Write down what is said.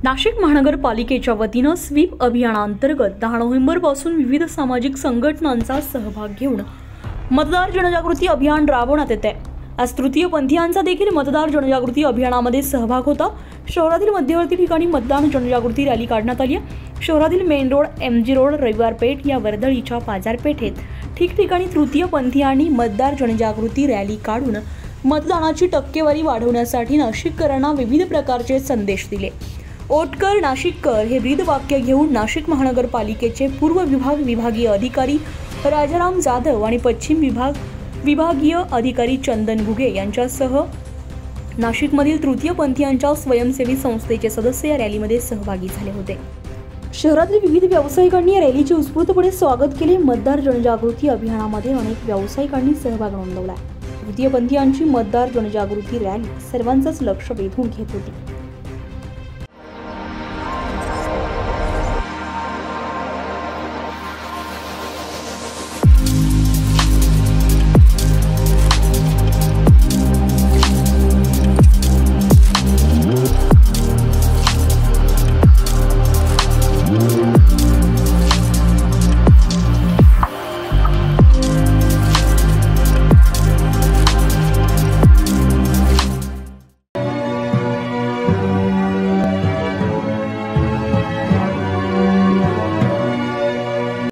नाशिक महानगरपालिकेच्या वतीनं स्वीप अभियानांतर्गत 10 नोव्हेंबरपासून विविध सामाजिक संघटनांचा सहभाग घेऊन मतदार जनजागृती अभियान राबवण्यात येते। आज तृतीयपंथीयांचा देखील मतदार जनजागृती अभियानामध्ये सहभाग होता। शहरातील मध्यवर्ती ठिकाणी मतदान जनजागृती रॅली काढण्यात आली। शहरातील मेन रोड, MG रोड, रविवार पेठ या वर्दळीच्या बाजारपेठेत ठिकठिकाणी तृतीयपंथीयांनी मतदार जनजागृती रॅली काढून मतदानाची टक्केवारी वाढवण्यासाठी नाशिककरांना विविध प्रकारचे संदेश दिले। ओटकर नाशिककर हे ब्रीदवाक्य घेऊन नाशिक महानगरपालिकेचे पूर्व विभागीय अधिकारी राजाराम जाधव आणि पश्चिम विभागीय अधिकारी चंदन घुगे यांच्यासह नाशिकमधील तृतीयपंथीयांच्या स्वयंसेवी संस्थेचे सदस्य या रॅलीमध्ये सहभागी झाले होते। शहरातील विविध व्यावसायिकांनी या रॅलीचे उत्स्फूर्तपणे स्वागत केले। मतदार जनजागृती अभियानामध्ये अनेक व्यावसायिकांनी सहभाग नोंदवला। तृतीयपंथीयांची मतदार जनजागृती रॅली सर्वांचंच लक्ष वेधून घेत होती।